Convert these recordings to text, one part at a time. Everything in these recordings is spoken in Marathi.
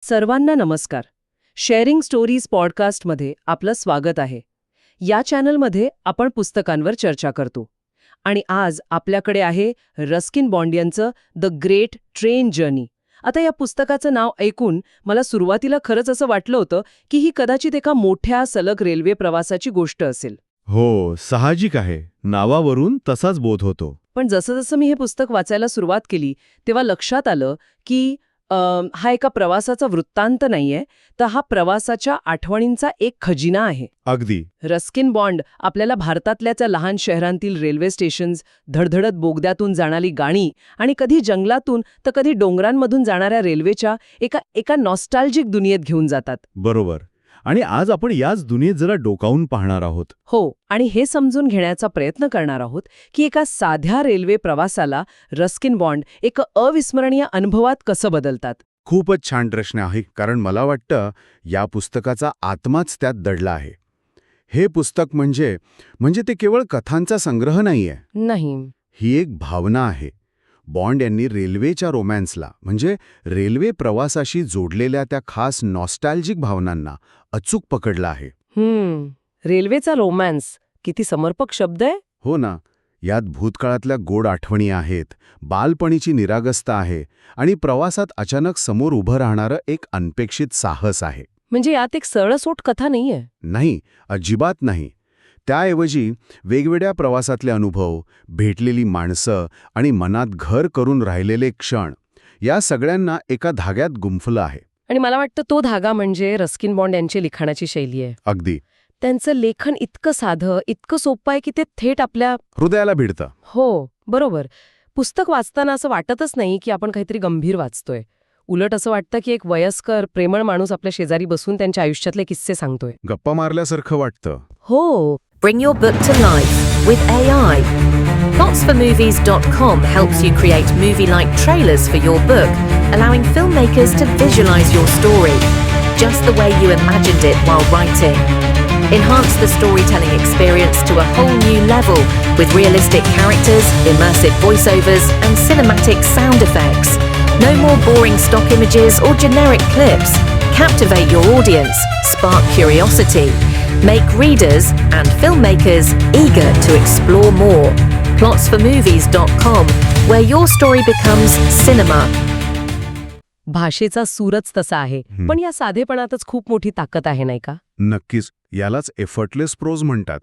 सर्वांना नमस्कार. शेअरिंग स्टोरीज पॉडकास्टमध्ये आपलं स्वागत आहे. या चॅनलमध्ये आपण पुस्तकांवर चर्चा करतो. आणि आज आपल्याकडे आहे रस्किन बॉन्ड यांचं द ग्रेट ट्रेन जर्नी. आता या पुस्तकाचं नाव ऐकून मला सुरुवातीला खरंच असं वाटलं होतं की ही कदाचित एका मोठ्या सलग रेल्वे प्रवासाची गोष्ट असेल. हो, साहजिक आहे. नावावरून तसाच बोध होतो. पण जसं जसं मी हे पुस्तक वाचायला सुरुवात केली तेव्हा लक्षात आलं की हा एका प्रवासाचा वृत्तांत नाहीये, तर हा प्रवासाच्या आठवणींचा एक खजिना आहे. अगदी. रस्किन बॉन्ड आपल्याला भारतातल्या त्या लहान शहरांतील रेल्वे स्टेशन्स, धडधडत बोगद्यातून जाणारी गाणी आणि कधी जंगलातून तर कधी डोंगरांमधून जाणाऱ्या रेल्वेच्या एका नॉस्टॅल्जिक दुनियेत घेऊन जातात. बरोबर. आणि आज आपण याच दुनियेत जरा डोकावून पाहणार आहोत. हो, आणि हे समजून घेण्याचा प्रयत्न करणार आहोत की एका साध्या रेल्वे प्रवासाला रस्किन बॉन्ड एक अविस्मरणीय अनुभवात कसं बदलतात. खूपच छान प्रश्न आहे, कारण मला वाटतं या पुस्तकाचा आत्माच त्यात दडला आहे. हे पुस्तक म्हणजे ते केवळ कथांचा संग्रह नाहीये. नाही. ही एक भावना आहे. बॉन्ड यांनी रेल्वेच्या रोमॅन्सला, म्हणजे रेल्वे प्रवासाशी जोडलेल्या त्या खास नॉस्टॅल्जिक भावनांना अचूक पकडलं आहे. रेल्वेचा रोमॅन्स किती समर्पक शब्द आहे. हो ना. यात भूतकाळातल्या गोड आठवणी आहेत, बालपणीची निरागसता आहे आणि प्रवासात अचानक समोर उभं राहणारं एक अनपेक्षित साहस आहे. म्हणजे यात एक सरळसोट कथा नाहीये. नाही, अजिबात नाही. त्याऐवजी वेगवेगळ्या प्रवासातले अनुभव, भेटलेली माणसं आणि मनात घर करून राहिलेले क्षण, या सगळ्यांना एका धाग्यात गुंफलं आहे. आणि मला वाटतं तो धागा म्हणजे रस्किन बॉन्ड यांची लिखाणाची शैली आहे. अगदी. त्यांचं लेखन इतकं साधं, इतकं सोपं आहे की ते थेट आपल्या हृदयाला भिडतं. हो, बरोबर. पुस्तक वाचताना असं वाटतच नाही की आपण काहीतरी गंभीर वाचतोय. उलट असं वाटतं की एक वयस्कर, प्रेमळ माणूस आपल्या शेजारी बसून त्यांच्या आयुष्यातले किस्से सांगतोय. गप्पा मारल्यासारखं वाटतं. हो. Bring your book to life with AI. Plotsformovies.com helps you create movie-like trailers for your book, allowing filmmakers to visualize your story, just the way you imagined it while writing. Enhance the storytelling experience to a whole new level with realistic characters, immersive voiceovers, and cinematic sound effects. No more boring stock images or generic clips. Captivate your audience, spark curiosity, make readers and filmmakers eager to explore more. Plotsformovies.com, where your story becomes cinema. भाषेचा सूरच तसा आहे, पण या साधेपणातच खूप मोठी ताकद आहे, नाही का? नक्कीच. यालाच एफर्टलेस प्रोज म्हणतात.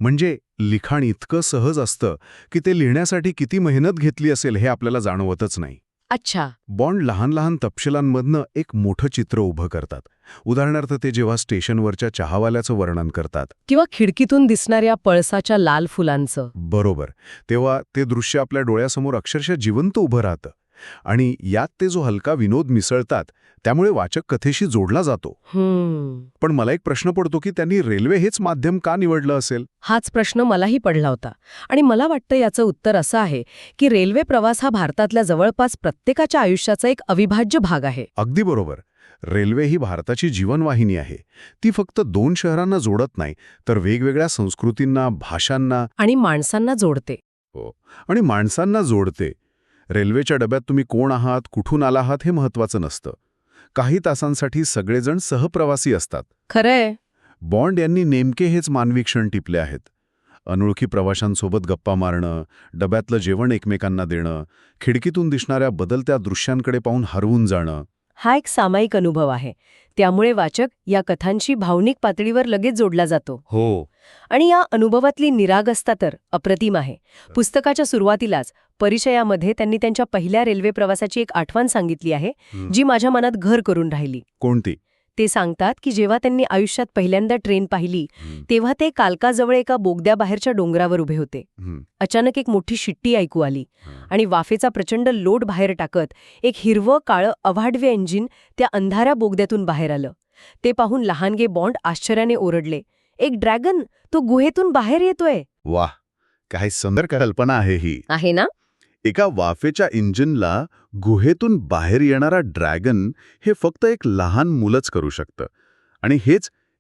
म्हणजे लिखाण इतकं सहज असतं की ते लिहिण्यासाठी किती मेहनत घेतली असेल हे आपल्याला जाणवतच नाही. अच्छा. बॉन्ड लहान लहान तपशिलांमधनं एक मोठं चित्र उभं करतात. उदाहरणार्थ ते जेव्हा स्टेशनवरच्या चहावाल्याचं वर्णन करतात किंवा खिडकीतून दिसणाऱ्या पळसाच्या लाल फुलांचं. बरोबर, तेव्हा ते दृश्य आपल्या डोळ्यासमोर अक्षरशः जिवंत उभं राहतं. आणि यात ते जो हलका विनोद मिसळतात त्यामुळे वाचक कथेशी जोडला जातो. पण मला एक प्रश्न पडतो की त्यांनी रेल्वे हेच माध्यम का निवडलं असेल? हाच प्रश्न मलाही पडला होता. आणि मला वाटतं याचं उत्तर असं आहे की रेल्वे प्रवास हा भारतातल्या जवळपास प्रत्येकाच्या आयुष्याचा एक अविभाज्य भाग आहे. अगदी बरोबर. रेल्वे ही भारताची जीवनवाहिनी आहे. ती फक्त 2 शहरांना जोडत नाही, तर वेगवेगळ्या संस्कृतींना, भाषांना आणि माणसांना जोडते. हो, आणि माणसांना जोडते. रेल्वेच्या डब्यात तुम्ही कोण आहात, कुठून आला आहात हे महत्त्वाचं नसतं. काही तासांसाठी सगळेजण सहप्रवासी असतात. खरंय. बॉन्ड यांनी नेमके हेच मानवी क्षण टिपले आहेत. अनोळखी प्रवाशांसोबत गप्पा मारणं, डब्यातलं जेवण एकमेकांना देणं, खिडकीतून दिसणाऱ्या बदलत्या दृश्यांकडे पाहून हरवून जाणं. हा एक सामायिक अनुभव आहे. त्यामुळे वाचक या कथांशी भावनिक पातळीवर लगेच जोडला जातो. हो. आणि या अनुभवातली निरागसता तर अप्रतिम आहे. पुस्तकाच्या सुरुवातीलाच परिचयामध्ये त्यांनी त्यांच्या पहिल्या रेल्वे प्रवासाची एक आठवण सांगितली आहे, जी माझ्या मनात घर करून राहिली. कोणती? ते सांगतात की जेव्हा त्यांनी आयुष्यात पहिल्यांदा ट्रेन पाहिली तेव्हा ते कालकाजवळ एका बोगद्याबाहेरच्या डोंगरावर उभे होते. अचानक एक मोठी शिट्टी ऐकू आली आणि वाफेचा प्रचंड लोट बाहेर टाकत एक हिरवं काळं अवाढव्य इंजिन त्या अंधाऱ्या बोगद्यातून बाहेर आलं. ते पाहून लहानगे बॉन्ड आश्चर्याने ओरडले, एक ड्रॅगन, तो गुहेतून बाहेर येतोय. वाह, काय सुंदर कल्पना आहे ही. आहे ना? एका वाफेच्या इंजिनला गुहेतून बाहेर येणारा ड्रॅगन हे फक्त एक लहान मुलंच करू शकतं. आणि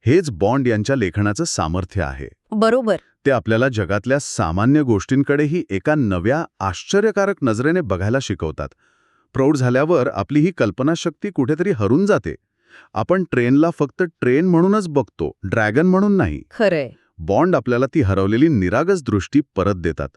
हेच बॉन्ड यांच्या लेखनाचं सामर्थ्य आहे. बरोबर. ते आपल्याला जगातल्या सामान्य गोष्टींकडेही एका नव्या, आश्चर्यकारक नजरेने बघायला शिकवतात. प्रौढ झाल्यावर आपली ही कल्पनाशक्ती कुठेतरी हरून जाते. आपण ट्रेनला फक्त ट्रेन म्हणूनच बघतो, ड्रॅगन म्हणून नाही. खरंय. बॉन्ड आपल्याला ती हरवलेली निरागस दृष्टी परत देतात.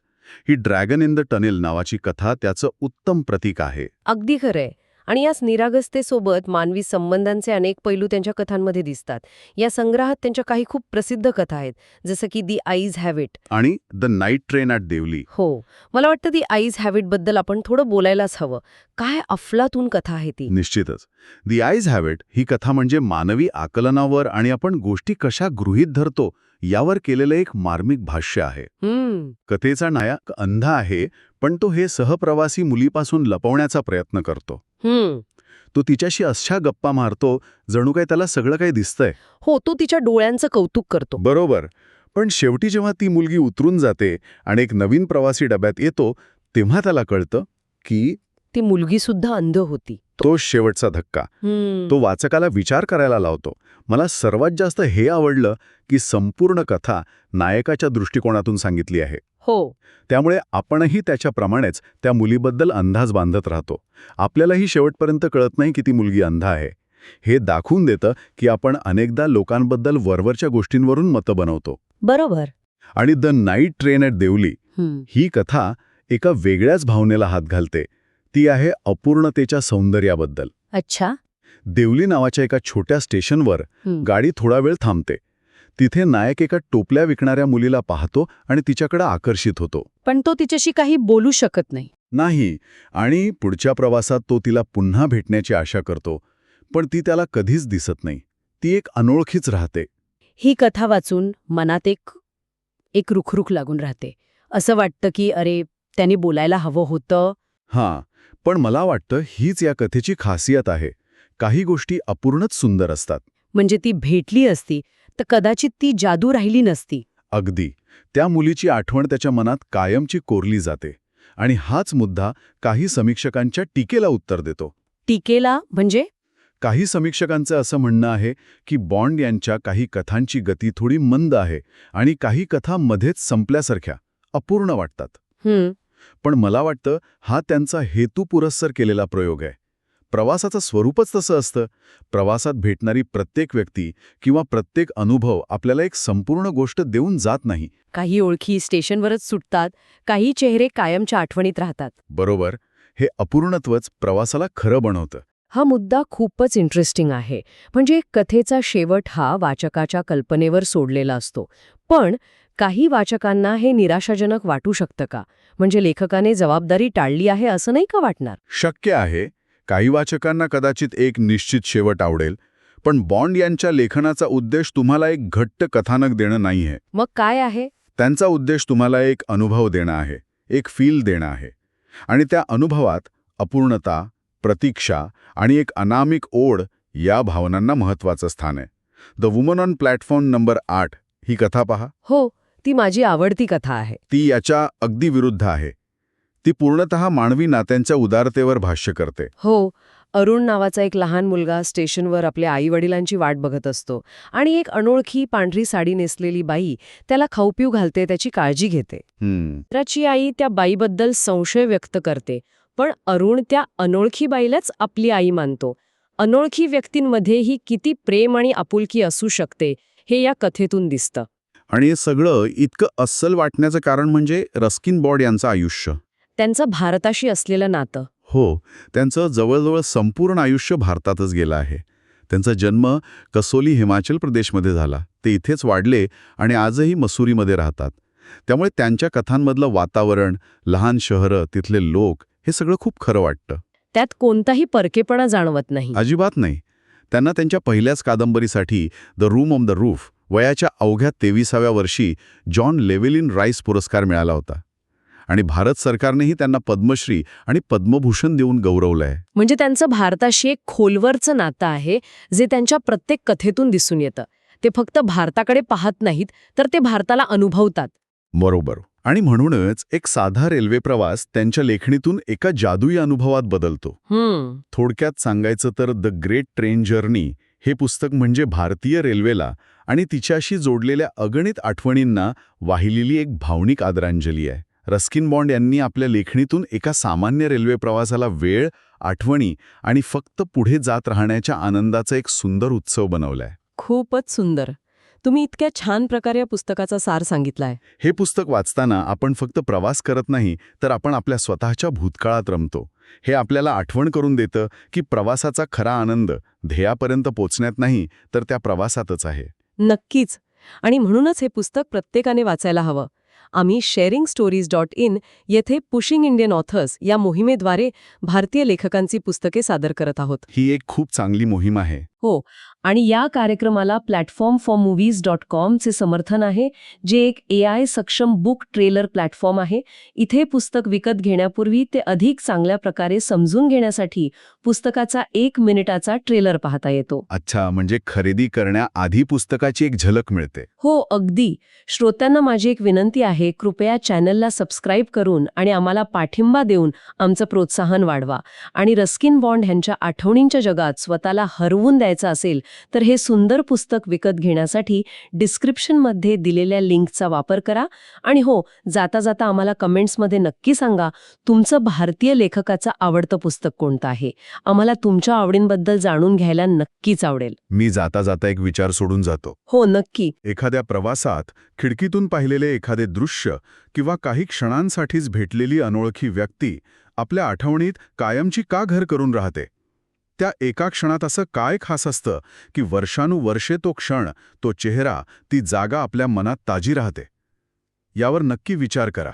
ही ड्रॅगन इन द टनेल नावाची कथा त्याचं उत्तम प्रतीक आहे. अगदी खरंय. आणि याच निरागसतेसोबत मानवी संबंधांचे अनेक पैलू त्यांच्या कथांमध्ये दिसतात. या संग्रहात त्यांच्या काही खूप प्रसिद्ध कथा आहेत, जसं की दी आईज हॅव इट आणि द नाईट ट्रेन ॲट देवली. हो, मला वाटतं दी आईज हॅव इट बद्दल आपण थोडं बोलायलाच हवं. काय अफलातून कथा आहे ती. निश्चितच. दी आईज हॅव इट ही कथा म्हणजे मानवी आकलनावर आणि आपण गोष्टी कशा गृहीत धरतो यावर केलेलं एक मार्मिक भाष्य आहे. कथेचा नायक अंधा आहे, पण तो हे सहप्रवासी मुलीपासून लपवण्याचा प्रयत्न करतो. तो तिच्याशी अशा गप्पा मारतो जणू काही त्याला सगळं काही दिसतंय. हो, तो तिच्या डोळ्यांचं कौतुक करतो. बरोबर. पण शेवटी जेव्हा ती मुलगी उतरून जाते आणि एक नवीन प्रवासी डब्यात येतो, तेव्हा त्याला कळतं की ती मुलगी सुद्धा अंध होती. तो शेवटचा धक्का. तो वाचकाला विचार करायला लावतो. मला सर्वात जास्त हे आवडलं की संपूर्ण कथा नायकाच्या दृष्टिकोनातून सांगितली आहे. हो, त्यामुळे आपणही त्याच्याप्रमाणेच त्या मुलीबद्दल अंदाज बांधत राहतो. आपल्यालाही शेवटपर्यंत कळत नाही की ती मुलगी अंध आहे. हे दाखवून देतं की आपण अनेकदा लोकांबद्दल वरवरच्या गोष्टींवरून मतं बनवतो. बरोबर. आणि द नाईट ट्रेन ॲट देवली ही कथा एका वेगळ्याच भावनेला हात घालते. ती आहे अपूर्णतेच्या सौंदर्याबद्दल. अच्छा. देवली नावाच्या एका छोट्या स्टेशनवर गाडी थोडा वेळ थांबते. तिथे नायक एका टोपल्या विकणाऱ्या मुलीला पाहतो आणि तिच्याकडे आकर्षित होतो. पण तो तिच्याशी काही बोलू शकत नाही. आणि पुढच्या प्रवासात तो तिला पुन्हा भेटण्याची आशा करतो, पण ती त्याला कधीच दिसत नाही. ती एक अनोळखीच राहते. ही कथा वाचून मनात एक रुखरुख लागून राहते. असं वाटतं की अरे, त्याने बोलायला हवं होतं. हां, पण मला वाटतं हीच या कथेची खासियत आहे. काही गोष्टी अपूर्णच सुंदर असतात. म्हणजे ती भेटली असती तर कदाचित ती जादू राहिली नसती. अगदी. त्या मुलीची आठवण त्याच्या मनात कायमची कोरली जाते. आणि हाच मुद्दा काही समीक्षकांच्या टीकेला उत्तर देतो. टीकेला म्हणजे? काही समीक्षकांचं असं म्हणणं आहे की बॉन्ड यांच्या काही कथांची गती थोडी मंद आहे आणि काही कथा मध्येच संपल्यासारख्या अपूर्ण वाटतात. पण मला वाटतं हा त्यांचा हेतू पुरस्सर केलेला प्रयोग आहे. प्रवासाचं स्वरूपच तसं असतं. प्रवासात भेटणारी प्रत्येक व्यक्ती किंवा प्रत्येक अनुभव आपल्याला एक संपूर्ण गोष्ट देऊन जात नाही. काही ओळखी स्टेशनवरच सुटतात, काही चेहरे कायमच्या आठवणीत राहतात. बरोबर. हे अपूर्णत्वच प्रवासाला खरं बनवतं. हा मुद्दा खूपच इंटरेस्टिंग आहे. म्हणजे कथेचा शेवट हा वाचकाच्या कल्पनेवर सोडलेला असतो. पण काही वाचकांना हे निराशाजनक वाटू शकतं का? म्हणजे लेखकाने जबाबदारी टाळली आहे असं नाही का वाटणार? शक्य आहे. काही वाचकांना कदाचित एक निश्चित शेवट आवडेल, पण बॉन्ड यांच्या लेखनाचा उद्देश तुम्हाला एक घट्ट कथानक देणं नाहीये. मग काय आहे? त्यांचा उद्देश तुम्हाला एक अनुभव देणं आहे, एक फील देणं आहे. आणि त्या अनुभवात अपूर्णता, प्रतीक्षा आणि एक अनामिक ओढ या भावनांना महत्त्वाचं स्थान आहे. The woman on platform number 8 ही कथा पहा. हो, ती माझी आवडती कथा आहे. ती याच्या अगदी विरुद्ध आहे. ती पूर्णतः मानवी नात्यांच्या उदारतेवर भाष्य करते. हो, अरुण नावाचा एक लहान मुलगा स्टेशनवर आपल्या आईवडिलांची वाट बघत असतो आणि एक अनोळखी पांढरी साडी नेसलेली बाई त्याला खाऊपिऊ घालते, त्याची काळजी घेते. त्याची आई त्या बाईबद्दल संशय व्यक्त करते, पण अरुण त्या अनोळखी बाईलाच आपली आई मानतो. अनोळखी व्यक्तींमध्येही किती प्रेम आणि आपुलकी असू शकते हे या कथेतून दिसतं. आणि हे सगळं इतकं अस्सल वाटण्याचं कारण म्हणजे रस्किन बॉन्ड यांचं आयुष्य. त्यांचं भारताशी असलेलं नातं. हो, त्यांचं जवळजवळ संपूर्ण आयुष्य भारतातच गेलं आहे. त्यांचा जन्म कसोली हिमाचल प्रदेशमध्ये झाला. ते इथेच वाढले आणि आजही मसुरीमध्ये राहतात. त्यामुळे त्यांच्या कथांमधलं वातावरण, लहान शहरं, तिथले लोक हे सगळं खूप खरं वाटतं. त्यात कोणताही परकेपणा जाणवत नाही. अजिबात नाही. त्यांना त्यांच्या पहिल्याच कादंबरीसाठी the room on the roof वयाच्या अवघ्या 23व्या वर्षी जॉन लेव्हेलिन राईस पुरस्कार मिळाला होता. आणि भारत सरकारनेही त्यांना पद्मश्री आणि पद्मभूषण देऊन गौरवलंय. म्हणजे त्यांचं भारताशी एक खोलवरचं नातं आहे जे त्यांच्या प्रत्येक कथेतून दिसून येतं. ते फक्त भारताकडे पाहत नाहीत, तर ते भारताला अनुभवतात. बरोबर. आणि म्हणूनच एक साधा रेल्वे प्रवास त्यांच्या लेखणीतून एका जादुई अनुभवात बदलतो. थोडक्यात सांगायचं तर द ग्रेट ट्रेन जर्नी हे पुस्तक म्हणजे भारतीय रेल्वेला आणि तिच्याशी जोडलेल्या अगणित आठवणींना वाहिलेली एक भावनिक आदरांजली आहे. रस्किन बॉन्ड यांनी आपल्या लेखणीतून एका सामान्य रेल्वे प्रवासाला वेळ आठवणी आणि फक्त पुढे जात राहण्याच्या आनंदाचा एक सुंदर उत्सव बनवलाय. खूपच सुंदर. तुम्ही इतक्या छान प्रकारे या पुस्तकाचा सार सांगितलाय. हे पुस्तक वाचताना आपण फक्त प्रवास करत नाही, तर आपण आपल्या स्वतःच्या भूतकाळात रमतो. हे आपल्याला आठवण करून देतं की प्रवासाचा खरा आनंद ध्येयापर्यंत पोचण्यात नाही, तर त्या प्रवासातच आहे. नक्कीच. आणि म्हणूनच हे पुस्तक प्रत्येकाने वाचायला हवं. आम्ही sharingstories.in येथे पुशिंग इंडियन ऑथर्स या मोहिमेद्वारे भारतीय लेखकांची पुस्तके सादर करत आहोत. ही एक खूप चांगली मोहीम आहे. हो, आणि या कार्यक्रमाला platformformovies.com चे समर्थन आहे, जे एक AI सक्षम बुक ट्रेलर प्लॅटफॉर्म आहे. इथे पुस्तक विकत घेण्यापूर्वी ते अधिक चांगल्या प्रकारे समजून घेण्यासाठी पुस्तकाचा 1 मिनिटाचा ट्रेलर पाहता येतो. अच्छा, म्हणजे खरेदी करण्याआधी पुस्तकाची एक झलक मिळते. हो, अगदी. श्रोत्यांना माझी एक विनंती आहे, कृपया चॅनलला सबस्क्राईब करून आणि आम्हाला पाठिंबा देऊन आमचं प्रोत्साहन वाढवा. आणि रस्किन बॉन्ड ह्यांच्या आठवणींच्या जगात स्वतःला हरवून द्यायचं असेल तर हे सुंदर पुस्तक विकत घेण्यासाठी डिस्क्रिप्शनमध्ये दिलेल्या लिंकचा वापर करा. आणि हो, जाता जाता आम्हाला कमेंट्समध्ये नक्की सांगा तुमचं भारतीय लेखकाचं आवडतं पुस्तक कोणतं आहे. आम्हाला तुमच्या आवडींबद्दल जाणून घ्यायला नक्कीच आवडेल. मी जाता जाता एक विचार सोडून जातो. हो, नक्की. एखाद्या प्रवासात खिडकीतून पाहिलेले एखादे दृश्य किंवा काही क्षणांसाठीच भेटलेली अनोळखी व्यक्ती आपल्या आठवणीत कायमची का घर करून राहते? त्या एका क्षणात असं काय खास असतं की वर्षानुवर्षे तो क्षण, तो चेहरा, ती जागा आपल्या मनात ताजी राहते? यावर नक्की विचार करा.